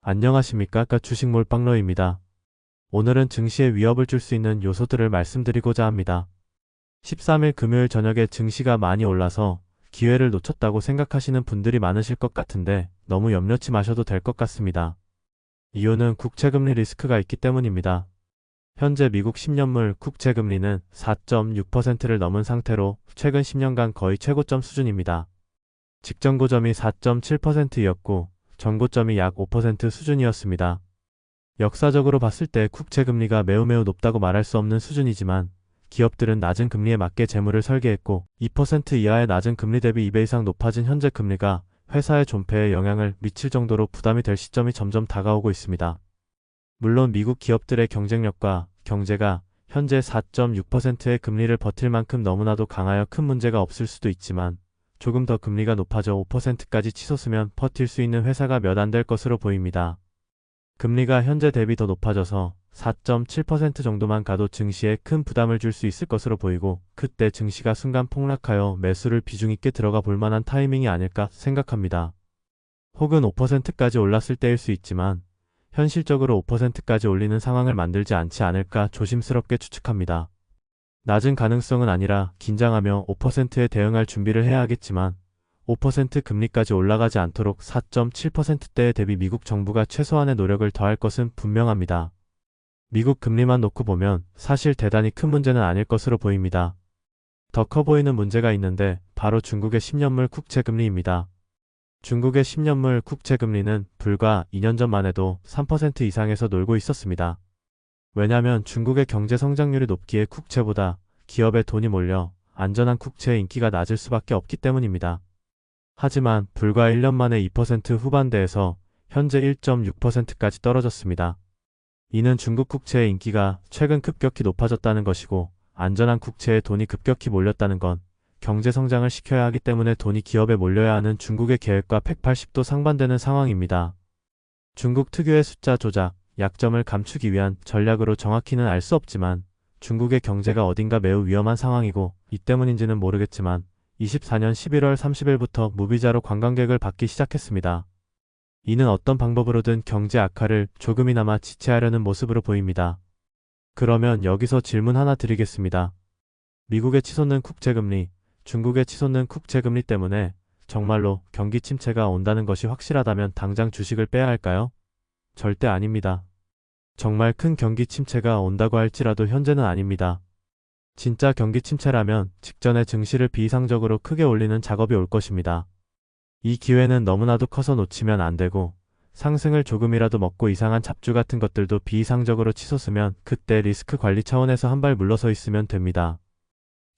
안녕하십니까? 주식 몰빵러입니다. 오늘은 증시의 위협을 줄 수 있는 요소들을 말씀드리고자 합니다. 13일 금요일 저녁에 증시가 많이 올라서 기회를 놓쳤다고 생각하시는 분들이 많으실 것 같은데 너무 염려치 마셔도 될 것 같습니다. 이유는 국채금리 리스크가 있기 때문입니다. 현재 미국 10년물 국채금리는 4.6%를 넘은 상태로 최근 10년간 거의 최고점 수준입니다. 직전 고점이 4.7%였고 전고점이 약 5% 수준이었습니다. 역사적으로 봤을 때 국채금리가 매우 높다고 말할 수 없는 수준이지만 기업들은 낮은 금리에 맞게 재무를 설계했고 2% 이하의 낮은 금리 대비 2배 이상 높아진 현재 금리가 회사의 존폐에 영향을 미칠 정도로 부담이 될 시점이 점점 다가오고 있습니다. 물론 미국 기업들의 경쟁력과 경제가 현재 4.6%의 금리를 버틸 만큼 너무나도 강하여 큰 문제가 없을 수도 있지만 조금 더 금리가 높아져 5%까지 치솟으면 버틸 수 있는 회사가 몇 안 될 것으로 보입니다. 금리가 현재 대비 더 높아져서 4.7% 정도만 가도 증시에 큰 부담을 줄 수 있을 것으로 보이고 그때 증시가 순간 폭락하여 매수를 비중 있게 들어가 볼 만한 타이밍이 아닐까 생각합니다. 혹은 5%까지 올랐을 때일 수 있지만 현실적으로 5%까지 올리는 상황을 만들지 않지 않을까 조심스럽게 추측합니다. 낮은 가능성은 아니라 긴장하며 5%에 대응할 준비를 해야 하겠지만 5% 금리까지 올라가지 않도록 4.7%대에 대비 미국 정부가 최소한의 노력을 더할 것은 분명합니다. 미국 금리만 놓고 보면 사실 대단히 큰 문제는 아닐 것으로 보입니다. 더 커 보이는 문제가 있는데 바로 중국의 10년물 국채금리입니다. 중국의 10년물 국채금리는 불과 2년 전만 해도 3% 이상에서 놀고 있었습니다. 왜냐하면 중국의 경제 성장률이 높기에 국채보다 기업에 돈이 몰려 안전한 국채의 인기가 낮을 수밖에 없기 때문입니다. 하지만 불과 1년 만에 2% 후반대에서 현재 1.6%까지 떨어졌습니다. 이는 중국 국채의 인기가 최근 급격히 높아졌다는 것이고 안전한 국채에 돈이 급격히 몰렸다는 건 경제 성장을 시켜야 하기 때문에 돈이 기업에 몰려야 하는 중국의 계획과 180도 상반되는 상황입니다. 중국 특유의 숫자 조작, 약점을 감추기 위한 전략으로 정확히는 알 수 없지만 중국의 경제가 어딘가 매우 위험한 상황이고 이 때문인지는 모르겠지만 24년 11월 30일부터 무비자로 관광객을 받기 시작했습니다. 이는 어떤 방법으로든 경제 악화를 조금이나마 지체하려는 모습으로 보입니다. 그러면 여기서 질문 하나 드리겠습니다. 미국의 치솟는 국채금리, 중국의 치솟는 국채금리 때문에 정말로 경기 침체가 온다는 것이 확실하다면 당장 주식을 빼야 할까요? 절대 아닙니다. 정말 큰 경기 침체가 온다고 할지라도 현재는 아닙니다. 진짜 경기 침체라면 직전에 증시를 비이상적으로 크게 올리는 작업이 올 것입니다. 이 기회는 너무나도 커서 놓치면 안 되고 상승을 조금이라도 먹고 이상한 잡주 같은 것들도 비이상적으로 치솟으면 그때 리스크 관리 차원에서 한 발 물러서 있으면 됩니다.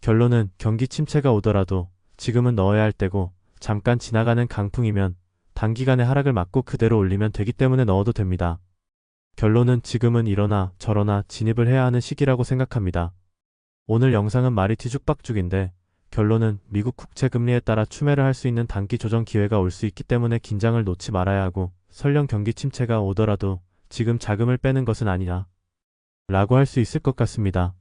결론은 경기 침체가 오더라도 지금은 넣어야 할 때고 잠깐 지나가는 강풍이면 단기간의 하락을 막고 그대로 올리면 되기 때문에 넣어도 됩니다. 결론은 지금은 이러나 저러나 진입을 해야 하는 시기라고 생각합니다. 오늘 영상은 말이 뒤죽박죽인데 결론은 미국 국채금리에 따라 추매를 할 수 있는 단기 조정 기회가 올 수 있기 때문에 긴장을 놓지 말아야 하고 설령 경기 침체가 오더라도 지금 자금을 빼는 것은 아니냐 라고 할 수 있을 것 같습니다.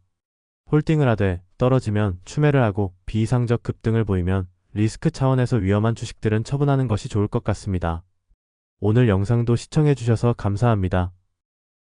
홀딩을 하되 떨어지면 추매를 하고 비이상적 급등을 보이면 리스크 차원에서 위험한 주식들은 처분하는 것이 좋을 것 같습니다. 오늘 영상도 시청해주셔서 감사합니다.